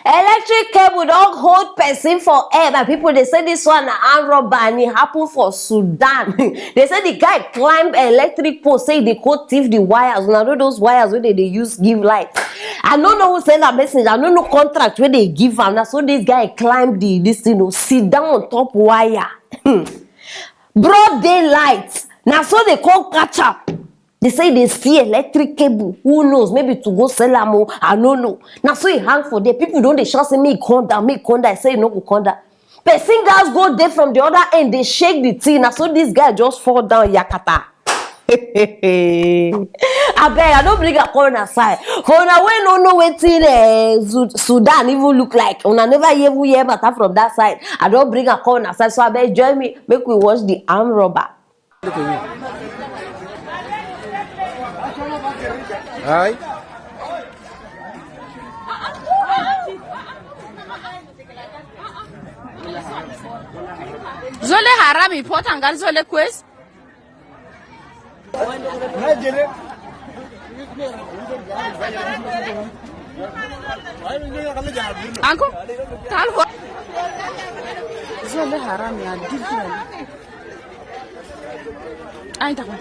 Electric cable don't hold person for air. But people they say this one armed robber and it happened for Sudan. They say the guy climbed electric post, say they could thief the wires. Now those wires where they use give light. I don't know who send that message. I don't know contract where they give them. So this guy climbed this sit down on top wire. Broad daylight. Now so they call catch up. They say they see electric cable. Who knows? Maybe to go sell them. I don't know. Now so he hang for there. People don't they shout say make conda. I say no go conda. Person guys go there from the other end. They shake the thing. Now so this guy just fall down yakata. I beg, I don't bring a corner side. For now, we don't know what Sudan even look like. I never hear matter from that side. I don't bring a corner side. So I beg, join me. Make we watch the armed robber. Hi. Zole haram important gal zole quest. Uncle, tell what? Zole haram ya different. I don't know.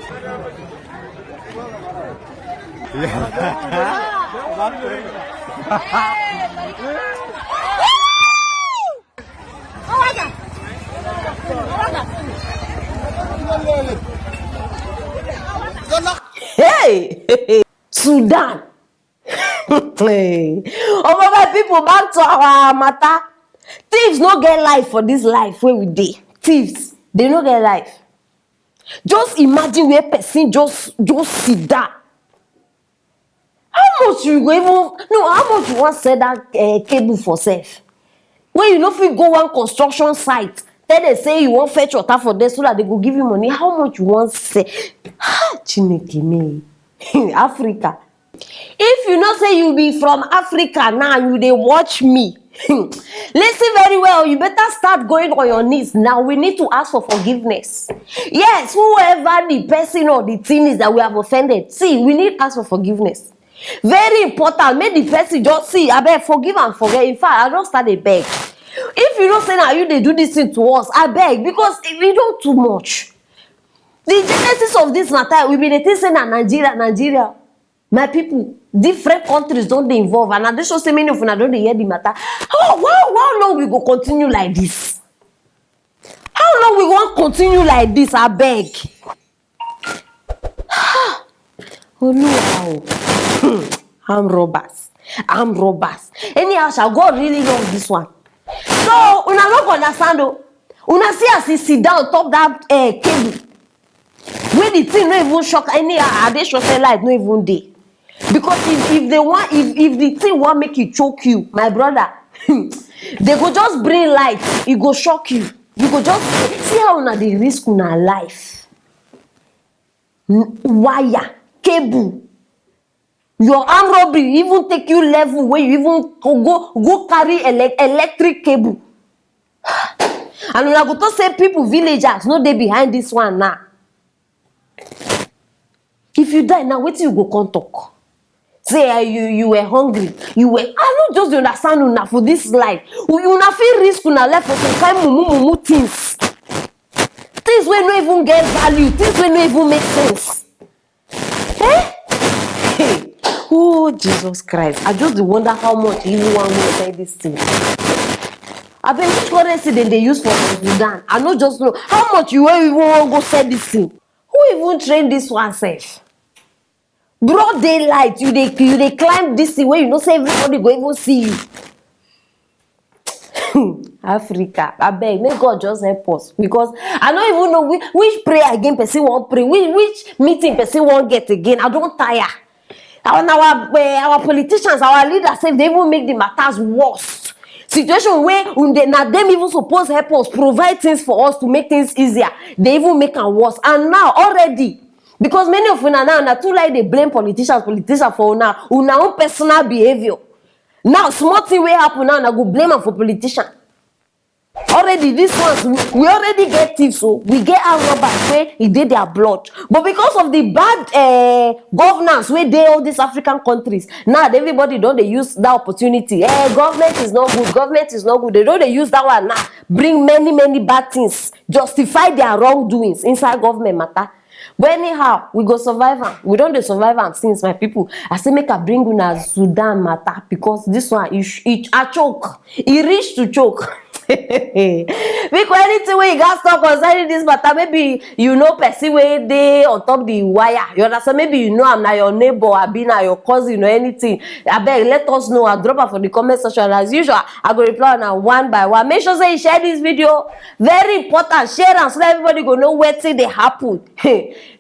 Hey, Sudan. Hey. Oh my people, back to our matter. Thieves no get life for this life where we dey. Thieves, they no get life. Just imagine where person just sit down. How much you go even how much you want sell that cable for self? When you know if you go one construction site, then they say you want fetch water for them so that they go give you money. How much you want sell? Chineke me. Africa. If you know say you be from Africa now, you they watch me. Listen very well. You better start going on your knees now. We need to ask for forgiveness. Yes, whoever the person or the thing is that we have offended. See, we need to ask for forgiveness. Very important. Make the person just see. I beg, forgive and forget. In fact, I don't start a beg. If you don't say now you they do this thing to us, I beg, because we don't too much. The genesis of this matter, we be the thing saying that Nigeria, my people, different countries don't they involve, and I just say many of them don't they hear the matter. How long we go continue like this? How long we want continue like this? I beg. Oh no! Armed robbers. Anyhow, shall God really love this one? So, una not understand though. Una see as he sit down top that cable. When the thing no even shock anyhow, they show say light no even day. Because if the thing want make you choke you, my brother, they go just bring light, it go shock you. You go just see how una dey risk una life. Wire, cable. Your armed robbery even take you level where you even go carry electric cable. And una go to say people, villagers, no dey behind this one now. If you die now, wetin you go come talk? Say you were hungry, I no just understand una for this life. Una fit risk una life for some kind mumu things. Things wey no even get value, things wey no even make sense. Oh Jesus Christ! I just wonder how much everyone will say this thing. I bet which currency they use for Sudan. I no just know how much you even want go sell this thing. Who even train this one self? Broad daylight, you they climb this thing where you know say everybody go even see you. Africa, I beg, may God just help us, because I don't even know which prayer again person won't pray, which meeting person won't get again. I don't tire. Our politicians, our leaders say they even make the matters worse. Situation where now them even supposed help us, provide things for us to make things easier. They even make them worse. And now already, because many of una now too like they blame politicians for una own personal behavior. Now small thing will happen now, and I go blame them for politicians. Already these ones, we already get thieves, so we get our robbers where e dey their blood. But because of the bad governance wey dey all these African countries, now everybody don dey use that opportunity. Government is not good, government is not good. They don dey use that one now, bring many bad things, justify their wrongdoings inside government matter. But anyhow, we go survive am. We don dey survive am since, my people. I say make I bring una Sudan matter, because this one I choke. E reach to choke. Because anything wey you gats talk concerning this matter, maybe you know person wey dey on top the wire, you understand? Maybe you know am, na your neighbor, abi na your cousin or anything. Abeg, let us know. I drop am for the comment section. As usual, I go reply una one by one. Make sure say you share this video. Very important. Share am so that everybody go know wetin dey happen.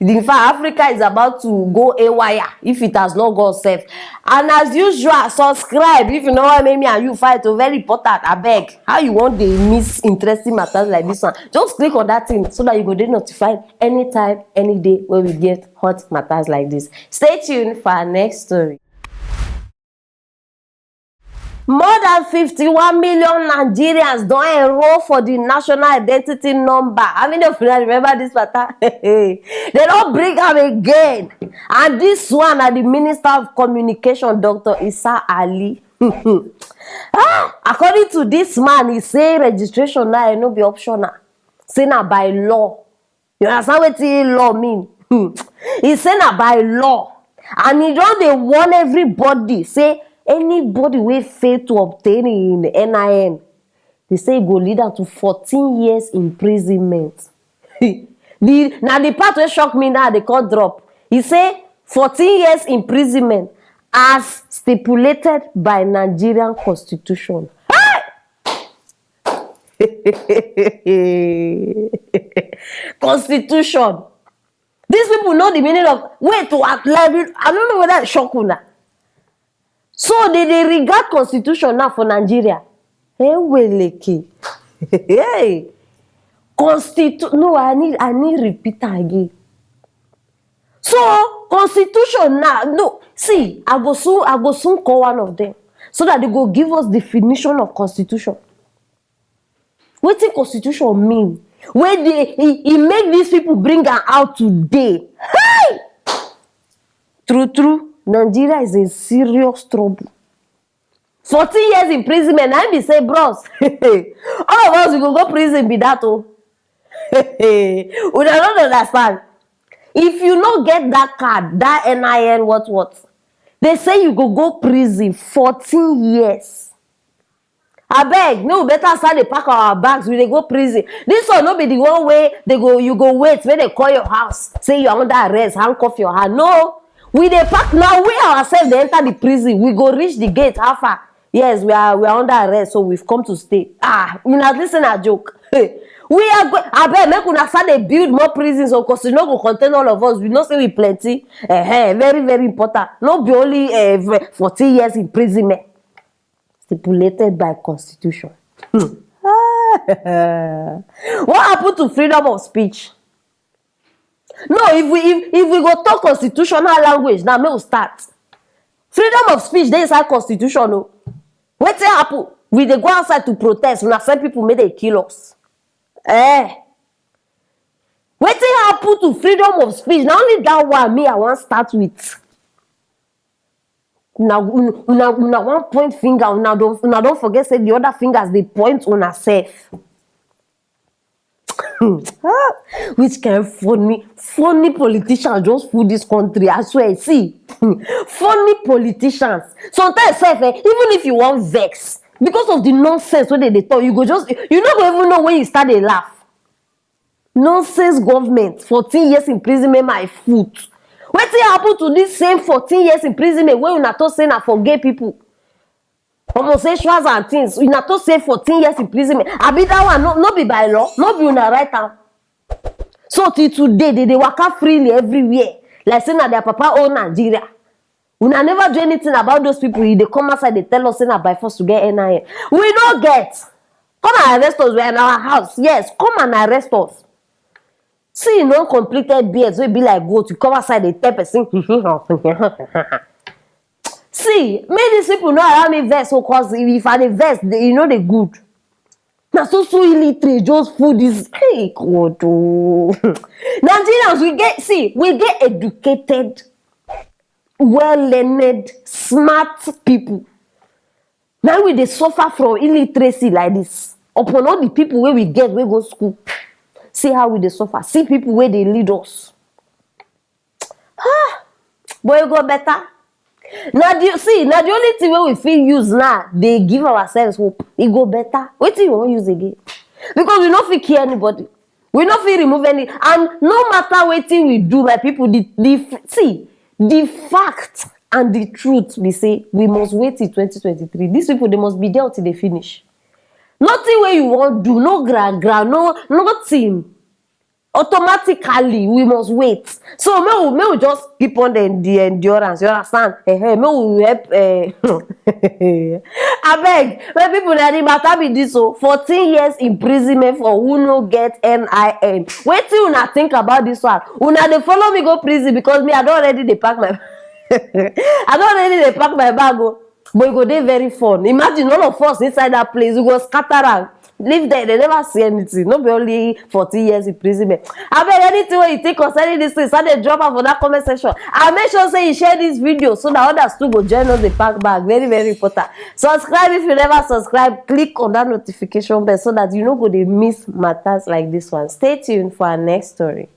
In fact, Africa is about to go haywire if it has not gone safe. And as usual, subscribe if you know what make me and you fight. Very important. Abeg, how you want dey miss interesting matters like this one? Just click on that thing so that you go dey notified anytime, any day when we get hot matters like this. Stay tuned for our next story. More than 51 million Nigerians don enroll for the national identity number. How many of you remember this matter? They don't bring am again. And this one na the Minister of Communication, Dr. Isa Ali. According to this man, he say registration now no be optional. Say na by law. You understand wetin law mean? He say na by law. And he don dey warn everybody, say anybody wey fail to obtain in NIN, they say e go lead am to 14 years imprisonment. Now the part wey shock me now, they call drop. He say 14 years imprisonment as stipulated by Nigerian constitution. Constitution. These people know the meaning of wait to at level. I don't know whether it's shock una. So they regard constitution now for Nigeria. Hey, hey, no, I need repeat again. So constitution now, no, see, I go soon call one of them so that they go give us definition of constitution. What the constitution mean? Where he make these people bring her out today. Hey! True. Nigeria is in serious trouble. 14 years imprisonment. I be say, bros, all of us we go prison be that oh. We don't understand. If you not get that card, that NIN, what, they say you go prison 14 years. Abeg, no, we better start dey pack our bags. We dey go prison. This one no be the one way you go wait when they call your house, say you are under arrest, handcuff your hand. No. We dey pack now. We ourselves they enter the prison. We go reach the gate. How far? Yes, we are under arrest, so we've come to stay. You not listen a joke. We are going. I bet make una start dey build more prisons, so because you know go contain all of us. We know say we plenty. Very important. No be only 14 years imprisonment stipulated by constitution. What happened to freedom of speech? No, if we go talk constitutional language, now may we start. Freedom of speech, they inside constitution. No. Wetin happen? We dey go outside to protest. When some people may they kill us. Wetin happen to freedom of speech? Now only that one me I want start with. Una one point finger. Una don't forget say the other fingers they point on herself. Which kind of funny politicians just fool this country? I swear, see, funny politicians. Sometimes, even if you want vex, because of the nonsense when they talk, you go just you not even know when you start to laugh. Nonsense government, 14 years imprisonment, my foot. Wetin happen to this same 14 years imprisonment when you not to say na for gay people? Homosexuals and things, you not to say 14 years imprisonment. I be that one, no be by law, no be una right now. So till today, they walk out freely everywhere. Like saying that their papa own Nigeria. Una never do anything about those people. They come outside, they tell us that by force to get NIN. We don't get. Come and arrest us. We're in our house. Yes, come and arrest us. See, non-completed beards will be like goat. You come outside, they tell person. See, make these people know allow me vex, because if I dey vex, you know they good. Now so illiterate just full this. Hey God, oh. Nigerians, we get educated, well-learned, smart people. Now we dey suffer from illiteracy like this. Upon all the people where we go school. See how we dey suffer. See people where they lead us. Boy, you go better. Now the only thing wey we fit use now, they give ourselves hope. It go better. Wetin you wan use again? Because we no fit kill anybody. We no fit remove any. And no matter wetin we do, my people, the fact and the truth be say we must wait till 2023. These people, they must be there till they finish. Nothing wey you wan do, no gra, no nothing. Automatically we must wait. So may we just keep on the endurance, you understand? May we help abeg, when people na the matter be this, so 14 years imprisonment for who no get NIN. Wetin una think about this one? Una dey follow me go prison because me I don already dey pack my I don already dey pack my bag o. But e go dey very fun. Imagine all of us inside that place, we go scatter am. Live there, they never see anything. No be only 14 years imprisonment. Abeg, anything wey you think concerning this thing, start dey drop am for that comment section. And make sure say you share this video so that others too go join us dey pack bag. Very, very important. Subscribe if you never subscribe. Click on that notification bell so that you no go dey miss matters like this one. Stay tuned for our next story.